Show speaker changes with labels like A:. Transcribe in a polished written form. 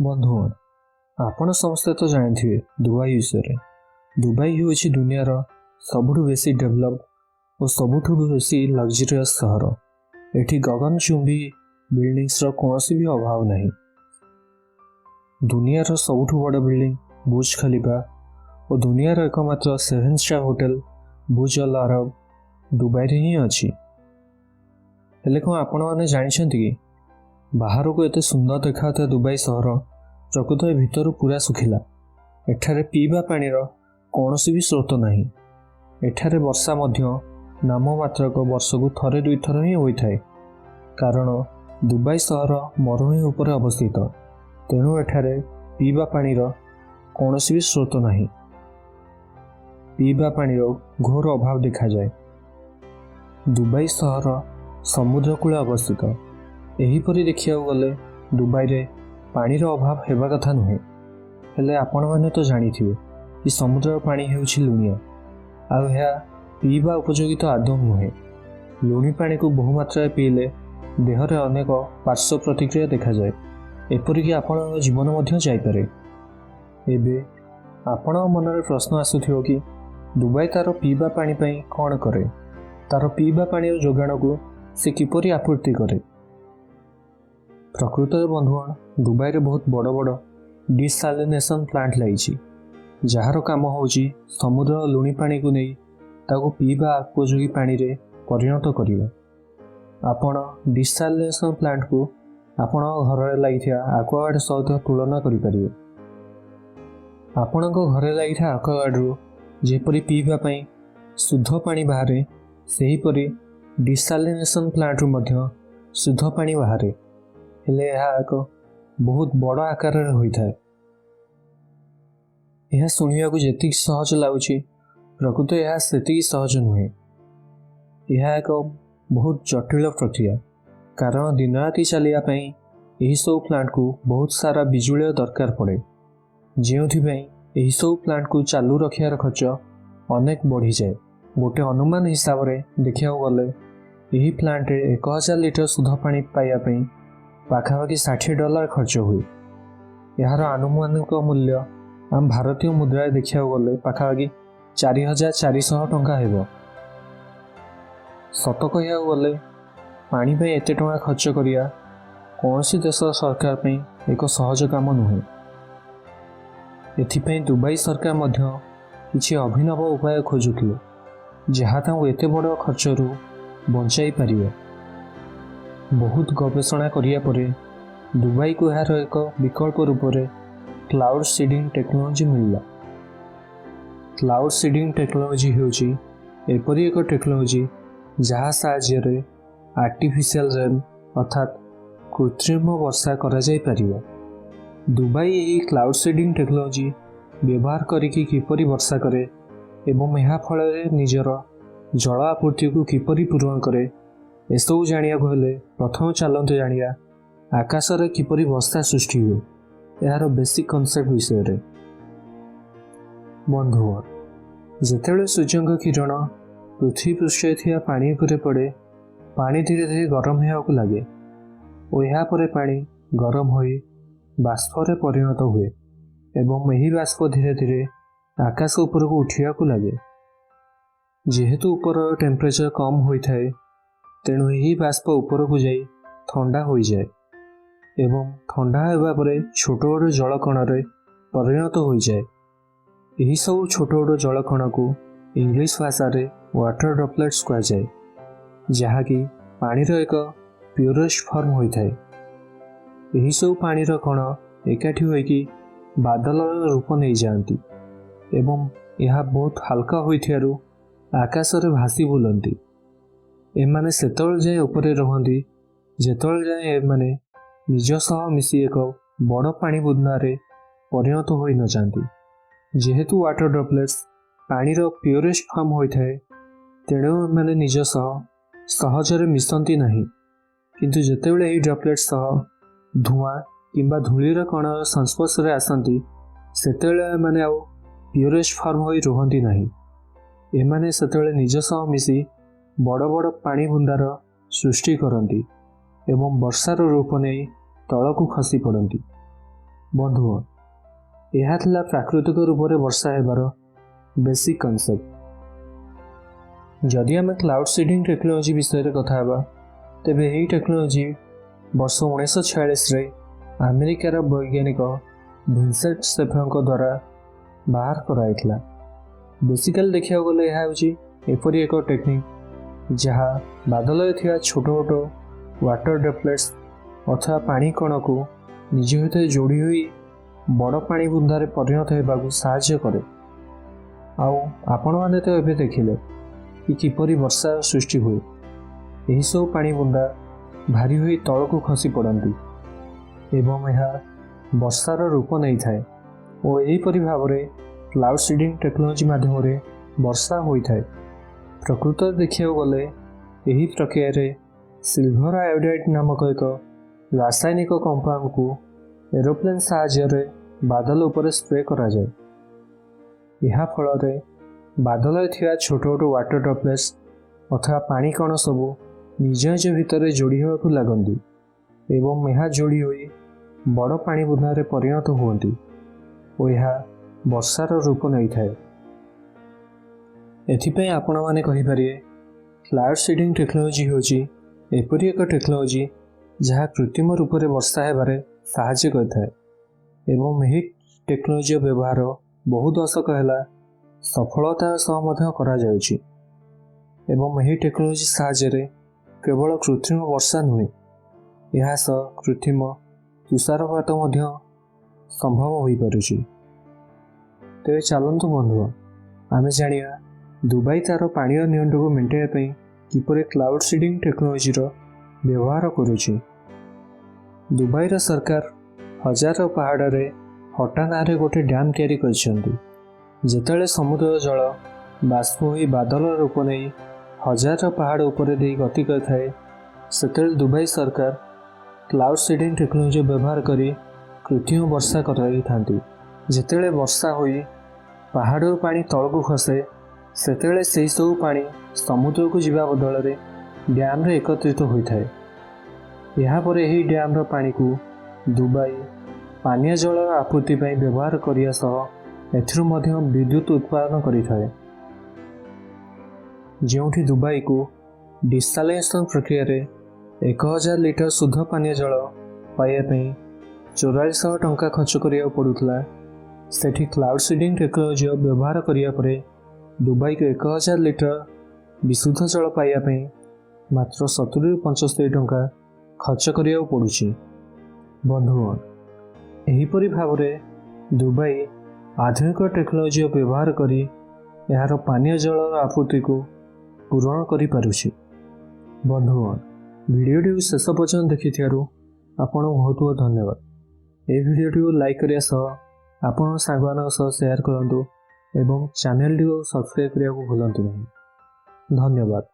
A: बंधुगण आपण समस्ते तो जानी दुबई विषय। दुबई हूँ दुनियार सबुठु बेसी डेभलप और सबुठु बेसी लग्जरियस सहर। एठी गगनचुंबी बिल्डिंग्स कौन भी अभाव नहीं। दुनियार सबुठु बड़ बिल्डिंग बुर्ज खलीफा और दुनियार एकमात्र 7 स्टार होटल बुर्ज अल अरब दुबई रे ही अच्छी। हेले कौन आपण मैंने जानते कि बाहर को एते सुंदर देखा दुबई सहर प्रकृत भितर पूरा सुखिला। एठारे पीवा पानीर कौन भी स्रोत नहीं। एठारे वर्षा मध्य नाम मात्रक वर्षकु थरे दुई थर ही होता है, कारण दुबई सहर मरुभूमि उपर अवस्थित। तेणु एठारे पीवा पानीर कौन भी स्रोत नहीं। पीवा पानीर घोर अभाव देखा जाए। दुबई सहर समुद्रकूल अवस्थित। एहीपरि देखिया गले दुबई रे पानीर अभाव हेबा कथा नुहे। हेले आपण माने तो जानिथिबे कि समुद्र पानी हेउछि लुणिया, आ यह पीवा उपयोगी तो आदौ नुहे। लुणी पानी को बहुमात्रा पीले देहरे अनेक पार्श्व प्रतिक्रिया देखा जाए, एपरिक आपण जीवन मध्य जाइपारे। एबे आपण मनरे प्रश्न आसुथिबो कि दुबई तार पीवा पानी पई कौन करे, तार पीवा पानी जोगाण को से किपरि आपूर्ति करे। प्रकृत बंधुगण दुबई रे बहुत बड़ बड़ डिसालिनेशन प्लांट लगी, जार काम होची समुद्र लुणी पानी को नहीं ताको पीवा उपयोगी पानी रे परिणत करिवे। आपण डिसालिनेशन प्लांट को आपण घर लगी आक्वागार्ड सहित तुलना करिपारिबे। आपणक घरे लगी आक्वागार्ड रु जेपरि पीवा पई शुद्ध पानी बाहरे, सेहीपरि डिसालिनेशन प्लांट रु मध्य शुद्ध पानी बाहरे। हेले यह एक बहुत बड़ आकार होता है। यह शुणा जी सहज लगुच प्रकृत यह से सहज नुहे। यह एक बहुत जटिल प्रक्रिया, कारण दिन राति चलियापी यही सब प्लांट को बहुत सारा बिजुली दरकार पड़े, जो सब प्लांट को चालू रखार खर्च अनेक बढ़ी जाए। गोटे अनुमान हिसाब से देखा गले यही प्लांट 1000 लिटर शुद्ध पानी पाइबापी पाखापाखि $60 खर्च हुए। यार आनुमानिक मूल्य आम भारतीय मुद्रा देखा गले पाखापाखि 4400 टंका हेब। सत कह गले पानी पे एते टंका खर्च करिया कौन सी देश सरकार पे एक सहज काम नुहे। एथिपाई दुबई सरकार मध्य किछि अभिनव उपाय खोजुथिले, जहाँ तांको एते बड़ खर्चरू बंचाई पारिबे। बहुत गवेषणा करिया परे दुबई को यार एक विकल्प रूप में क्लाउड सीडिंग टेक्नोलोजी मिलला। क्लाउड सीडिंग टेक्नोलोजी होची एपरी एक टेक्नोलोजी जहाँ साहाय्य आर्टिफिशियल रेन अर्थात कृत्रिम वर्षा करा जाई परिबो। दुबई यही क्लाउड सीडिंग टेक्नोलोजी व्यवहार करिकी किपरि वर्षा करे एवं यह फल निजर जल आपूर्ति को किपरि पूरण करे, एसबू जानिया हेले प्रथम चलते जानिया आकाश रे किपरि वर्षा सृष्टि हुए, यार बेसिक कॉन्सेप्ट विषय रे। बंधुगण जेतेबेले सूर्य किरण पृथ्वी पृष्ठ थिया पानी उपरे पड़े, पानी धीरे धीरे गरम होगा लगे और या परे पानी गरम होई बाष्प रे परिणत हुए एवं यही बाष्प धीरे धीरे आकाश उपर को उठिया को लगे। जेहेतु ऊपर टेम्परेचर कम होता है, तेणु यही बाष्प ऊपर को जाई ठंडा हो जाए एवं ठंडा होगा परे छोट छोट जलकण रे परिणत हो जाए। यही सब छोट छोट जलकण को इंग्लिश भाषा रे वाटर ड्रॉपलेट्स कहा जाए, जहाँकि पानीर एक प्योरेस्ट फॉर्म होता है। यही सब पानीर कण एकाठी होइकी बादल रूप नहीं जाती एवं यह बहुत हल्का होइथियारु आकाश रे भासी बुलंती। एमाने सेतल जाए उपरे रहंती जेतल जाए एमाने निज सह मिसी एक बड़ पानी बुंदारे परिणत होई न जाती। जेहेतु वाटर ड्रॉपलेट्स पानीर प्योरेस्ट फॉर्म होता है, तेणु एमाने निज सह सहजरे मिसंती नहीं, किंतु जेतेबेले एही ड्रॉपलेट्स सह धुआं किंबा धूलीर कण संस्पर्श रे आसंती सेतेबेले एमाने आउ प्योरेस्ट फॉर्म होई रहंती नहीं। एमाने सेतेबेले निज सह मिसी बड़ बड़ पानी बुंदार सृष्टि करती एवं वर्षार रूप नहीं तल को खसी पड़ती। ବନ୍ଧୁଗଣ, ଏହା ଥିଲା ପ୍ରାକୃତିକ ରୂପରେ ବର୍ଷା ହେବାର ବେସିକ୍ କନସେପ୍ଟ। ଯଦି ଆମେ କ୍ଲାଉଡ୍ ସିଡିଂ ଟେକ୍ନୋଲୋଜି ବିଷୟରେ କଥା ହେବା, ତେବେ ଏହି ଟେକ୍ନୋଲୋଜି ବର୍ଷ 1946ରେ ଆମେରିକାର ବୈଜ୍ଞାନିକ ଭିନସେଣ୍ଟ ସେଫରଙ୍କ ଦ୍ୱାରା ବାହାର କରାଯାଇଥିଲା। ବେସିକାଲି ଦେଖିବାକୁ ଗଲେ ଏହା ହେଉଛି ଏପରି ଏକ ଟେକ୍ନିକ୍ ଯାହା ବାଦଲରେ ଥିବା ଛୋଟ ଛୋଟ ୱାଟର ଡ୍ରପଲେଟ୍ସ ଅଥବା ପାଣି କଣକୁ ନିଜ ଭିତରେ ଯୋଡ଼ି ହୋଇ ବଡ଼ ପାଣି ବୁନ୍ଦାରେ ପରିଣତ ହେବାକୁ ସାହାଯ୍ୟ କରେ। ଆଉ ଆପଣମାନେ ତ ଏବେ ଦେଖିଲେ କି କିପରି ବର୍ଷା ସୃଷ୍ଟି ହୁଏ। ଏହିସବୁ ପାଣି ବୁନ୍ଦା ଭାରି ହୋଇ ତଳକୁ ଖସି ପଡ଼ନ୍ତି ଏବଂ ଏହା ବର୍ଷାର ରୂପ ନେଇଥାଏ ଓ ଏହିପରି ଭାବରେ କ୍ଲାଉଡ୍ ସିଡିଂ ଟେକ୍ନୋଲୋଜି ମାଧ୍ୟମରେ ବର୍ଷା ହୋଇଥାଏ। ପ୍ରକୃତରେ ଦେଖିବାକୁ ଗଲେ ଏହି ପ୍ରକ୍ରିୟାରେ ସିଲଭର ଆୟୋଡାଇଡ୍ ନାମକ ଏକ ରାସାୟନିକ କମ୍ପାଉଣ୍ଡକୁ ଏରୋପ୍ଲେନ୍ ସାହାଯ୍ୟରେ ବାଦଲ ଉପରେ ସ୍ପ୍ରେ କରାଯାଏ। ଏହା ଫଳରେ ବାଦଲରେ ଥିବା ଛୋଟ ଛୋଟ ୱାଟର ଡ୍ରପଲେଟ୍ସ ଅଥବା ପାଣି କଣ ସବୁ ନିଜ ନିଜ ଭିତରେ ଯୋଡ଼ି ହେବାକୁ ଲାଗନ୍ତି ଏବଂ ଏହା ଯୋଡ଼ି ହୋଇ ବଡ଼ ପାଣି ବୁନ୍ଦାରେ ପରିଣତ ହୁଅନ୍ତି ଓ ଏହା ବର୍ଷାର ରୂପ ନେଇଥାଏ। ଏଥିପାଇଁ ଆପଣମାନେ କହିପାରିବେ କ୍ଲାଉଡ୍ ସିଡିଂ ଟେକ୍ନୋଲୋଜି ହେଉଛି ଏପରି ଏକ ଟେକ୍ନୋଲୋଜି ଯାହା କୃତ୍ରିମ ରୂପରେ ବର୍ଷା ହେବାରେ ସାହାଯ୍ୟ କରିଥାଏ ଏବଂ ଏହି ଟେକ୍ନୋଲୋଜିର ବ୍ୟବହାର ବହୁ ଦଶକ ହେଲା ସଫଳତାର ସହ ମଧ୍ୟ କରାଯାଉଛି ଏବଂ ଏହି ଟେକ୍ନୋଲୋଜି ସାହାଯ୍ୟରେ କେବଳ କୃତ୍ରିମ ବର୍ଷା ନୁହେଁ, ଏହା ସହ କୃତ୍ରିମ ତୁଷାରପାତ ମଧ୍ୟ ସମ୍ଭବ ହୋଇପାରୁଛି। ତେବେ ଚାଲନ୍ତୁ ବନ୍ଧୁଗଣ, ଆମେ ଜାଣିବା ଦୁବାଇ ତା'ର ପାନୀୟ ନିଅଣ୍ଟକୁ ମେଣ୍ଟାଇବା ପାଇଁ କିପରି କ୍ଲାଉଡ୍ ସିଡିଂ ଟେକ୍ନୋଲୋଜିର ବ୍ୟବହାର କରୁଛି। ଦୁବାଇର ସରକାର ହଜାର ପାହାଡ଼ରେ ହଟା ନାଁରେ ଗୋଟିଏ ଡ୍ୟାମ୍ ତିଆରି କରିଛନ୍ତି। ଯେତେବେଳେ ସମୁଦ୍ରର ଜଳ ବାଷ୍ପ ହୋଇ ବାଦଲର ରୂପ ନେଇ ହଜାର ପାହାଡ଼ ଉପରେ ଦେଇ ଗତି କରିଥାଏ, ସେତେବେଳେ ଦୁବାଇ ସରକାର କ୍ଲାଉଡ୍ ସିଡିଂ ଟେକ୍ନୋଲୋଜି ବ୍ୟବହାର କରି କୃତ୍ରିମ ବର୍ଷା କରାଇଥାନ୍ତି। ଯେତେବେଳେ ବର୍ଷା ହୋଇ ପାହାଡ଼ରୁ ପାଣି ତଳକୁ ଖସେ, ସେତେବେଳେ ସେହିସବୁ ପାଣି ସମୁଦ୍ରକୁ ଯିବା ବଦଳରେ ଡ୍ୟାମ୍ରେ ଏକତ୍ରିତ ହୋଇଥାଏ। ଏହାପରେ ଏହି ଡ୍ୟାମ୍ର ପାଣିକୁ ଦୁବାଇ ପାନୀୟ ଜଳର ଆपूର୍ତ୍ତି ପାଇଁ ବ୍ୟବହାର କରିବା ସହ ଏଥିରୁ ମଧ୍ୟ ବିଦ୍ୟୁତ୍ ଉତ୍ପାଦନ କରିଥାଏ, ଯେଉଁଠି ଦୁବାଇକୁ ଡିସାଲିନେସନ୍ ପ୍ରକ୍ରିୟାରେ 1000 ଲିଟର ଶୁଦ୍ଧ ପାନୀୟ ଜଳ ପାଇବା ପାଇଁ 4400 ଟଙ୍କା ଖର୍ଚ୍ଚ କରିବାକୁ ପଡ଼ୁଥିଲା। ସେଠି କ୍ଲାଉଡ୍ ସିଡିଂ ଟେକ୍ନୋଲୋଜିର ବ୍ୟବହାର କରିବା ପରେ ଦୁବାଇକୁ 1000 ଲିଟର ବିଶୁଦ୍ଧ ଜଳ ପାଇବା ପାଇଁ ମାତ୍ର 70ରୁ 75 ଟଙ୍କା ଖର୍ଚ୍ଚ କରିବାକୁ ପଡ଼ୁଛି। ବନ୍ଧୁଗଣ, ଏହିପରି ଭାବରେ ଦୁବାଇ ଆଧୁନିକ ଟେକ୍ନୋଲୋଜିର ବ୍ୟବହାର କରି ଏହାର ପାନୀୟ ଜଳର ଆपूର୍ତ୍ତିକୁ ପୂରଣ କରିପାରୁଛି। ବନ୍ଧୁଗଣ, ଭିଡ଼ିଓଟିକୁ ଶେଷ ପର୍ଯ୍ୟନ୍ତ ଦେଖିଥିବାରୁ ଆପଣଙ୍କୁ ବହୁତ ବହୁତ ଧନ୍ୟବାଦ। ଏହି ଭିଡ଼ିଓଟିକୁ ଲାଇକ୍ କରିବା ସହ ଆପଣଙ୍କ ସାଙ୍ଗମାନଙ୍କ ସହ ସେୟାର କରନ୍ତୁ ଏବଂ ଚ୍ୟାନେଲଟିକୁ ସବସ୍କ୍ରାଇବ୍ କରିବାକୁ ଭୁଲନ୍ତୁ ନାହିଁ। ଧନ୍ୟବାଦ।